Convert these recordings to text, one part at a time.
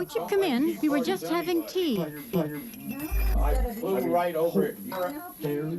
won't you come in? We were just having tea. I flew right over it.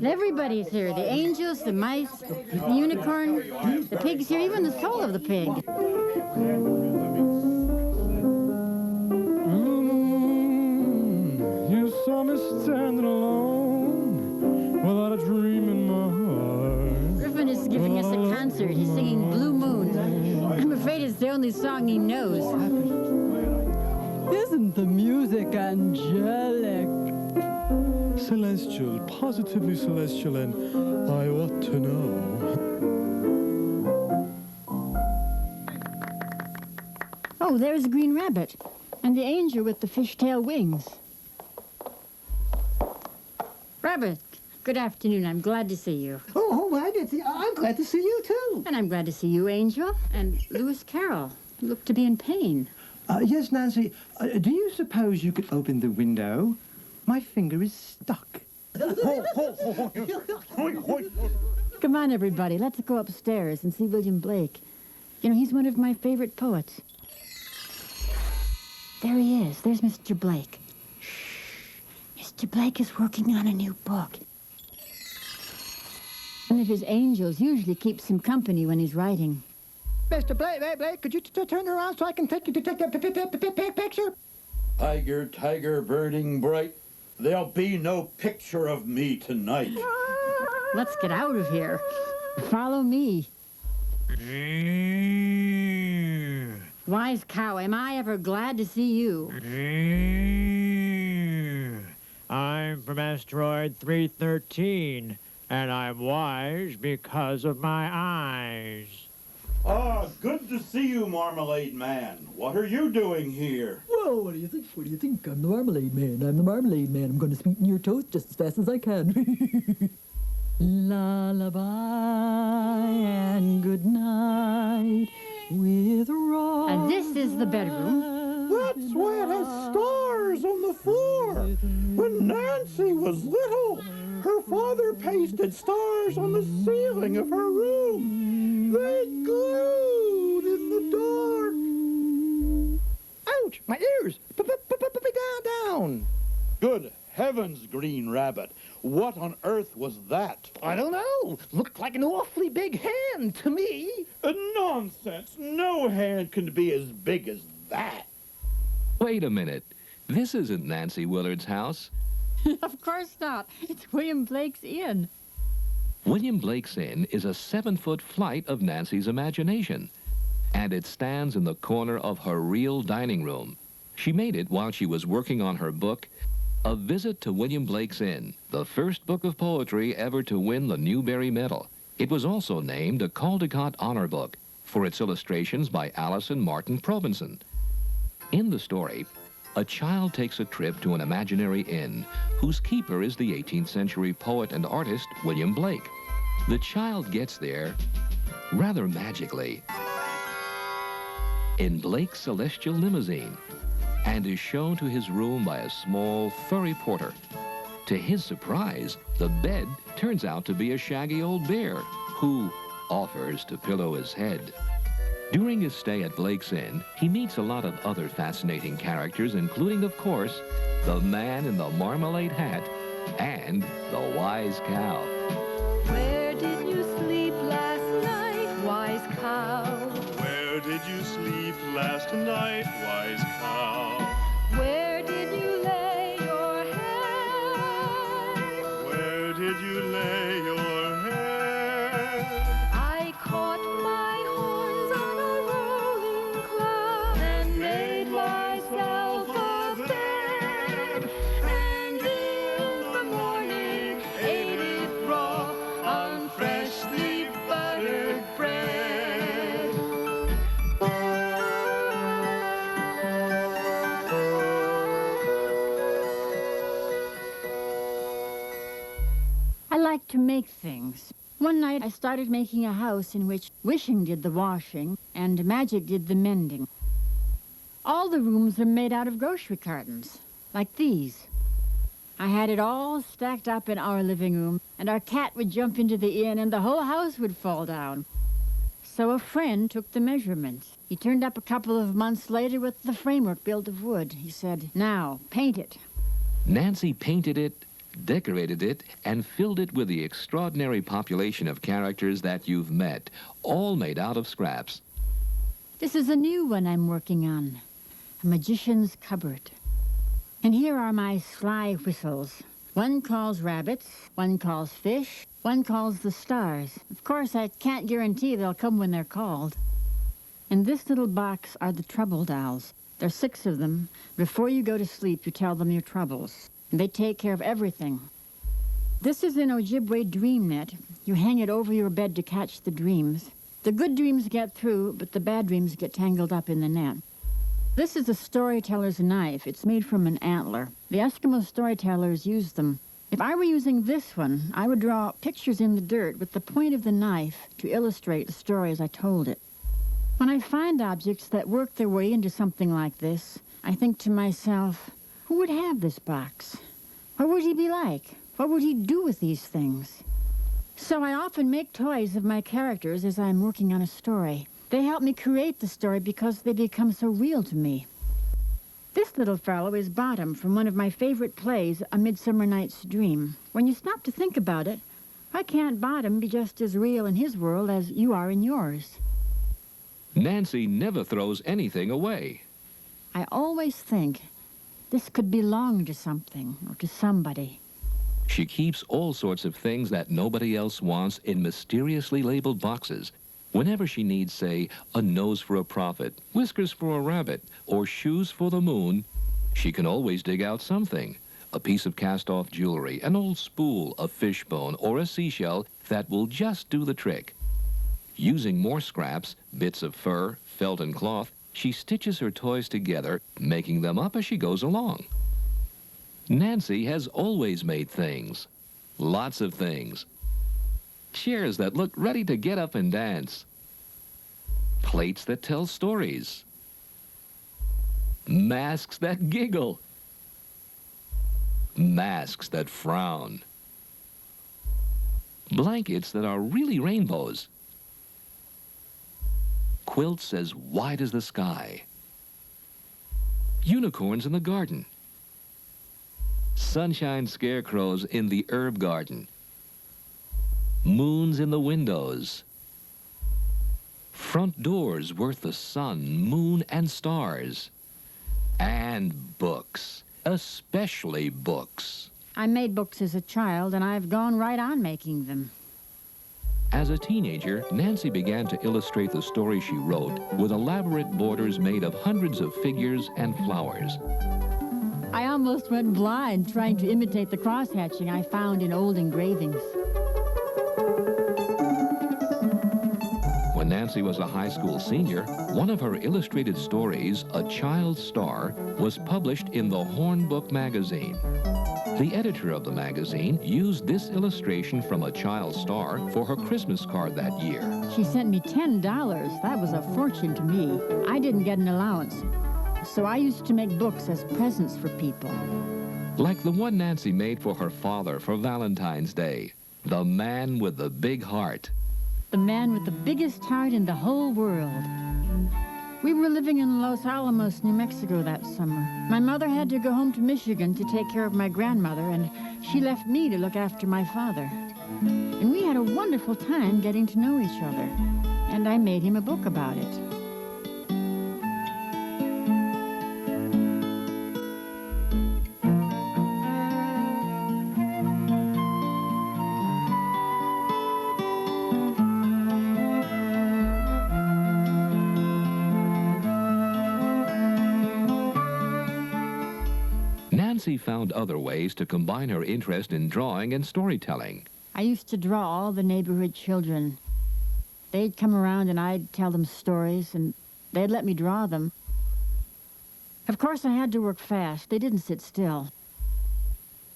Everybody's here. The angels, the mice, the unicorn, the pig's here, even the soul of the pig. You saw me standing alone without a dream in my heart. Griffin is giving us a concert. He's singing Blue Moon. I'm afraid it's the only song he knows. Isn't the music angelic? Celestial, positively celestial, and I ought to know. Oh, there's the green rabbit and the angel with the fishtail wings. Rabbit, good afternoon. I'm glad to see you. Oh, I'm glad to see you, too. And I'm glad to see you, Angel, and Lewis Carroll. You look to be in pain. Yes, Nancy, do you suppose you could open the window? My finger is stuck. Come on, everybody. Let's go upstairs and see William Blake. You know, he's one of my favorite poets. There he is. There's Mr. Blake. Shh. Mr. Blake is working on a new book. One of his angels usually keeps him company when he's writing. Mr. Blake, could you turn around so I can take a picture? Tiger, tiger, burning bright. There'll be no picture of me tonight. Let's get out of here. Follow me. Wise cow, am I ever glad to see you? I'm from asteroid 313, and I'm wise because of my eyes. Ah, good to see you, Marmalade Man. What are you doing here? Well, what do you think? What do you think? I'm the Marmalade Man. I'm the Marmalade Man. I'm going to sweeten your toast just as fast as I can. Lullaby and good night with Rosemary. And this is the bedroom. That's why it has stars on the floor. When Nancy was little, her father pasted stars on the ceiling of her room. They glowed in the dark. Ouch, my ears. Down. Good heavens, Green Rabbit. What on earth was that? I don't know. Looked like an awfully big hand to me. Nonsense. No hand can be as big as that. Wait a minute. This isn't Nancy Willard's house. Of course not. It's William Blake's Inn. William Blake's Inn is a 7-foot flight of Nancy's imagination, and it stands in the corner of her real dining room. She made it while she was working on her book, A Visit to William Blake's Inn, the first book of poetry ever to win the Newberry Medal. It was also named a Caldecott Honor Book for its illustrations by Allison Martin Provenson. In the story, a child takes a trip to an imaginary inn whose keeper is the 18th century poet and artist William Blake. The child gets there rather magically in Blake's celestial limousine and is shown to his room by a small, furry porter. To his surprise, the bed turns out to be a shaggy old bear who offers to pillow his head. During his stay at Blake's Inn, he meets a lot of other fascinating characters, including, of course, the man in the marmalade hat and the wise cow. Where did you sleep last night, wise cow? Where did you sleep last night, wise cow? Where did you lay your head? Where did you lay your head? I caught my horns on a rolling cloud and made myself a bed, and in the morning ate it raw on freshly buttered bread. I like to make things. One night I started making a house in which wishing did the washing and magic did the mending. All the rooms are made out of grocery cartons, like these. I had it all stacked up in our living room, and our cat would jump into the inn and the whole house would fall down. So a friend took the measurements. He turned up a couple of months later with the framework built of wood. He said, "Now, paint it." Nancy painted it, decorated it, and filled it with the extraordinary population of characters that you've met, all made out of scraps. This is a new one I'm working on, a magician's cupboard. And here are my sly whistles. One calls rabbits, one calls fish, one calls the stars. Of course, I can't guarantee they'll come when they're called. In this little box are the trouble dolls. There's 6 of them. Before you go to sleep, you tell them your troubles. And they take care of everything. This is an Ojibwe dream net. You hang it over your bed to catch the dreams. The good dreams get through, but the bad dreams get tangled up in the net. This is a storyteller's knife. It's made from an antler. The Eskimo storytellers use them. If I were using this one, I would draw pictures in the dirt with the point of the knife to illustrate the story as I told it. When I find objects that work their way into something like this, I think to myself, who would have this box? What would he be like? What would he do with these things? So I often make toys of my characters as I'm working on a story. They help me create the story because they become so real to me. This little fellow is Bottom from one of my favorite plays, A Midsummer Night's Dream. When you stop to think about it, why can't Bottom be just as real in his world as you are in yours? Nancy never throws anything away. I always think this could belong to something or to somebody. She keeps all sorts of things that nobody else wants in mysteriously labeled boxes. Whenever she needs, say, a nose for a prophet, whiskers for a rabbit, or shoes for the moon, she can always dig out something. A piece of cast-off jewelry, an old spool, a fishbone, or a seashell that will just do the trick. Using more scraps, bits of fur, felt, and cloth, she stitches her toys together, making them up as she goes along. Nancy has always made things. Lots of things. Chairs that look ready to get up and dance. Plates that tell stories. Masks that giggle. Masks that frown. Blankets that are really rainbows. Quilts as wide as the sky. Unicorns in the garden. Sunshine scarecrows in the herb garden. Moons in the windows. Front doors worth the sun, moon, and stars. And books, especially books. I made books as a child, and I've gone right on making them. As a teenager, Nancy began to illustrate the story she wrote with elaborate borders made of hundreds of figures and flowers. I almost went blind trying to imitate the cross-hatching I found in old engravings. When Nancy was a high school senior, one of her illustrated stories, A Child's Star, was published in the Hornbook magazine. The editor of the magazine used this illustration from A Child's Star for her Christmas card that year. She sent me $10. That was a fortune to me. I didn't get an allowance, so I used to make books as presents for people. Like the one Nancy made for her father for Valentine's Day, The Man with the Big Heart. The man with the biggest heart in the whole world. We were living in Los Alamos, New Mexico that summer. My mother had to go home to Michigan to take care of my grandmother, and she left me to look after my father. And we had a wonderful time getting to know each other, and I made him a book about it. Nancy found other ways to combine her interest in drawing and storytelling. I used to draw all the neighborhood children. They'd come around and I'd tell them stories, and they'd let me draw them. Of course, I had to work fast. They didn't sit still.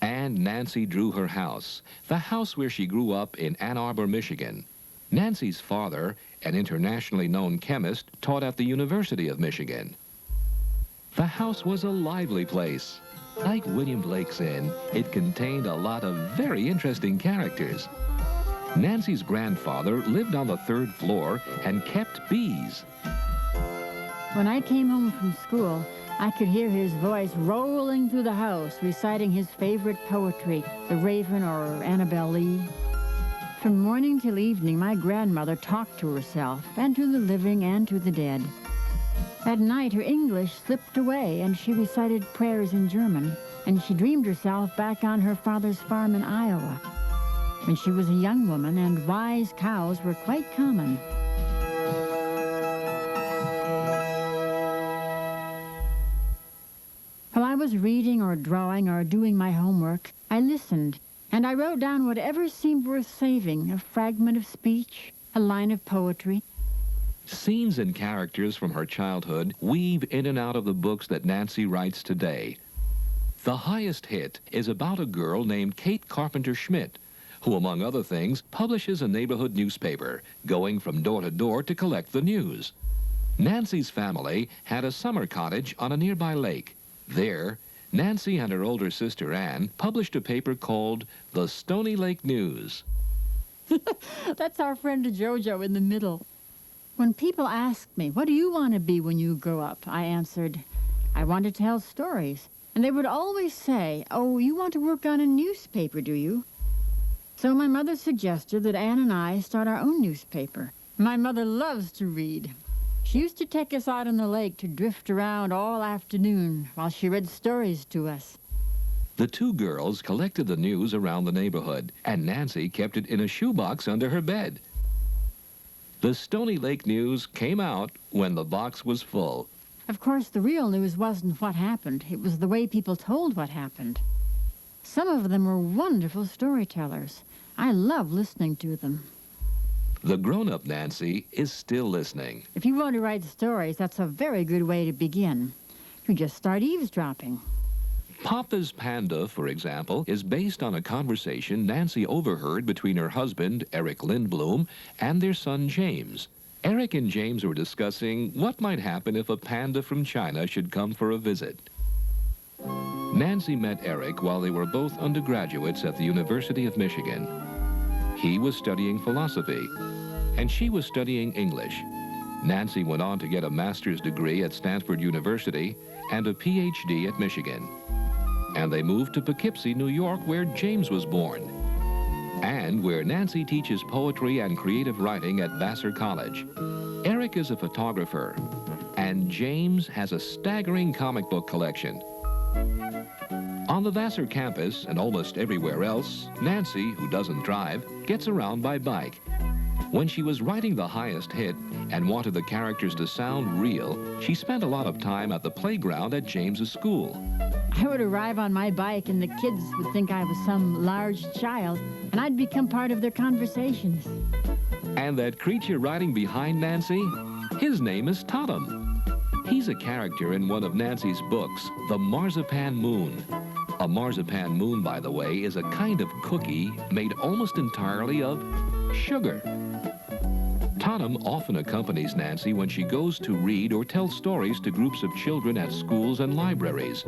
And Nancy drew her house, the house where she grew up in Ann Arbor, Michigan. Nancy's father, an internationally known chemist, taught at the University of Michigan. The house was a lively place. Like William Blake's Inn, it contained a lot of very interesting characters. Nancy's grandfather lived on the 3rd floor and kept bees. When I came home from school, I could hear his voice rolling through the house, reciting his favorite poetry, The Raven or Annabel Lee. From morning till evening, my grandmother talked to herself, and to the living and to the dead. At night, her English slipped away, and she recited prayers in German, and she dreamed herself back on her father's farm in Iowa, when she was a young woman, and wise cows were quite common. While I was reading or drawing or doing my homework, I listened, and I wrote down whatever seemed worth saving, a fragment of speech, a line of poetry. Scenes and characters from her childhood weave in and out of the books that Nancy writes today. The highest hit is about a girl named Kate Carpenter Schmidt, who, among other things, publishes a neighborhood newspaper, going from door to door to collect the news. Nancy's family had a summer cottage on a nearby lake. There, Nancy and her older sister Anne published a paper called the Stony Lake News. That's our friend Jojo in the middle. When people asked me, what do you want to be when you grow up? I answered, I want to tell stories. And they would always say, oh, you want to work on a newspaper, do you? So my mother suggested that Anne and I start our own newspaper. My mother loves to read. She used to take us out on the lake to drift around all afternoon while she read stories to us. The two girls collected the news around the neighborhood, and Nancy kept it in a shoebox under her bed. The Stony Lake News came out when the box was full. Of course, the real news wasn't what happened. It was the way people told what happened. Some of them were wonderful storytellers. I love listening to them. The grown-up Nancy is still listening. If you want to write stories, that's a very good way to begin. You just start eavesdropping. Papa's Panda, for example, is based on a conversation Nancy overheard between her husband, Eric Lindblom, and their son, James. Eric and James were discussing what might happen if a panda from China should come for a visit. Nancy met Eric while they were both undergraduates at the University of Michigan. He was studying philosophy, and she was studying English. Nancy went on to get a master's degree at Stanford University and a PhD at Michigan. And they moved to Poughkeepsie, New York, where James was born, and where Nancy teaches poetry and creative writing at Vassar College. Eric is a photographer, and James has a staggering comic book collection. On the Vassar campus and almost everywhere else, Nancy, who doesn't drive, gets around by bike. When she was writing The Highest Hit and wanted the characters to sound real, she spent a lot of time at the playground at James's school. I would arrive on my bike and the kids would think I was some large child, and I'd become part of their conversations. And that creature riding behind Nancy, his name is Totem. He's a character in one of Nancy's books, The Marzipan Moon. A marzipan moon, by the way, is a kind of cookie made almost entirely of sugar. Totem often accompanies Nancy when she goes to read or tell stories to groups of children at schools and libraries,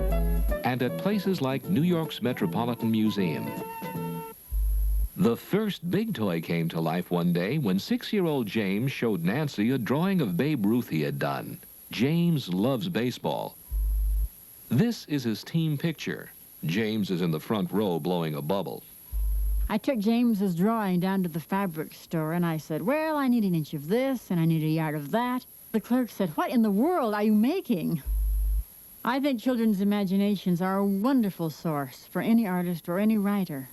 and at places like New York's Metropolitan Museum. The first big toy came to life one day when 6-year-old James showed Nancy a drawing of Babe Ruth he had done. James loves baseball. This is his team picture. James is in the front row blowing a bubble. I took James's drawing down to the fabric store, and I said, well, I need an inch of this, and I need a yard of that. The clerk said, what in the world are you making? I think children's imaginations are a wonderful source for any artist or any writer.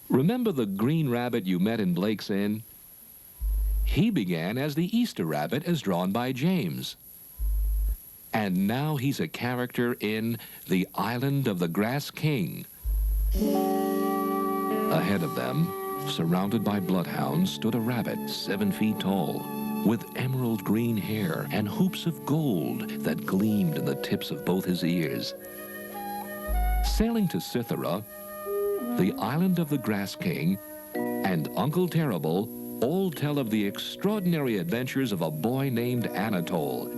Remember the green rabbit you met in Blake's Inn? He began as the Easter rabbit as drawn by James. And now he's a character in The Island of the Grass King. Ahead of them, surrounded by bloodhounds, stood a rabbit 7 feet tall, with emerald green hair and hoops of gold that gleamed in the tips of both his ears. Sailing to Cythera, The Island of the Grass King, and Uncle Terrible all tell of the extraordinary adventures of a boy named Anatole,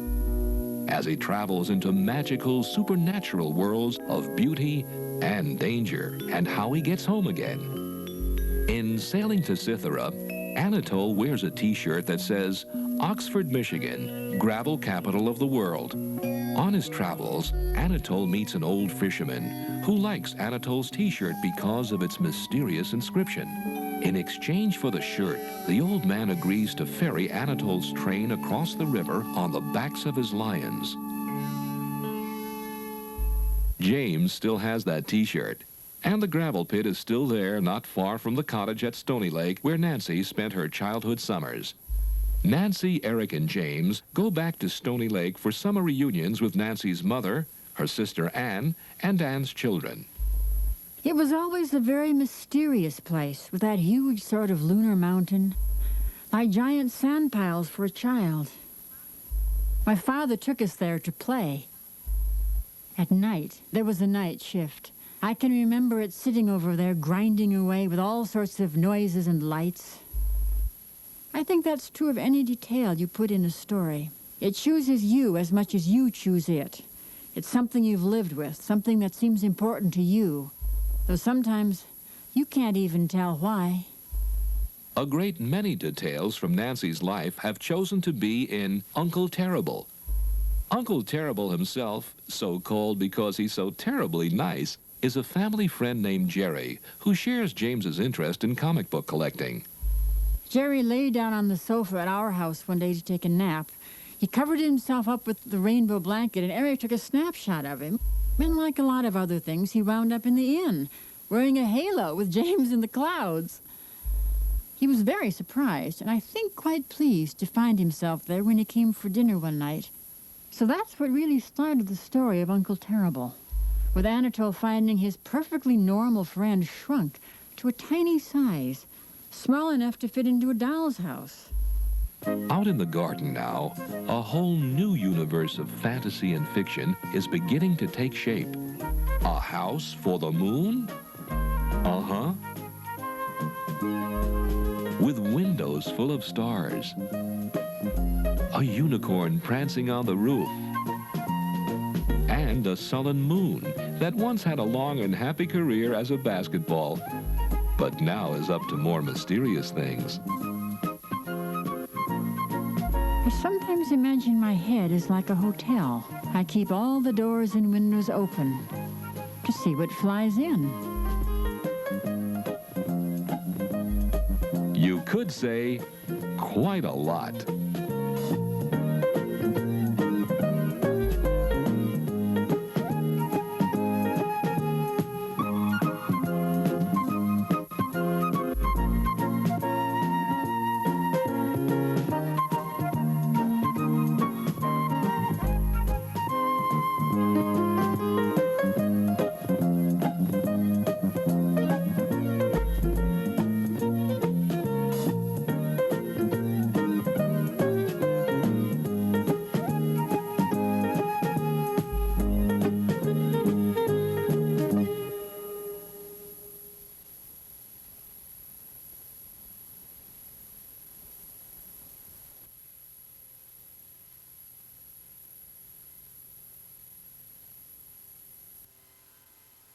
as he travels into magical, supernatural worlds of beauty and danger, and how he gets home again. In Sailing to Cythera, Anatole wears a T-shirt that says, Oxford, Michigan, gravel capital of the world. On his travels, Anatole meets an old fisherman who likes Anatole's T-shirt because of its mysterious inscription. In exchange for the shirt, the old man agrees to ferry Anatole's train across the river on the backs of his lions. James still has that T-shirt, and the gravel pit is still there not far from the cottage at Stony Lake where Nancy spent her childhood summers. Nancy, Eric, and James go back to Stony Lake for summer reunions with Nancy's mother, her sister Anne, and Anne's children. It was always a very mysterious place with that huge sort of lunar mountain, like giant sand piles for a child. My father took us there to play. At night, there was a night shift. I can remember it sitting over there grinding away with all sorts of noises and lights. I think that's true of any detail you put in a story. It chooses you as much as you choose it. It's something you've lived with, something that seems important to you, though sometimes you can't even tell why. A great many details from Nancy's life have chosen to be in Uncle Terrible. Uncle Terrible himself, so called because he's so terribly nice, is a family friend named Jerry who shares James's interest in comic book collecting. Jerry lay down on the sofa at our house one day to take a nap. He covered himself up with the rainbow blanket, and Eric took a snapshot of him. And like a lot of other things, he wound up in the inn, wearing a halo with James in the clouds. He was very surprised, and I think quite pleased to find himself there when he came for dinner one night. So that's what really started the story of Uncle Terrible, with Anatole finding his perfectly normal friend shrunk to a tiny size, small enough to fit into a doll's house. Out in the garden now, a whole new universe of fantasy and fiction is beginning to take shape. A house for the moon? Uh-huh. With windows full of stars. A unicorn prancing on the roof. And a sullen moon that once had a long and happy career as a basketball, but now is up to more mysterious things. I sometimes imagine my head is like a hotel. I keep all the doors and windows open to see what flies in. You could say quite a lot.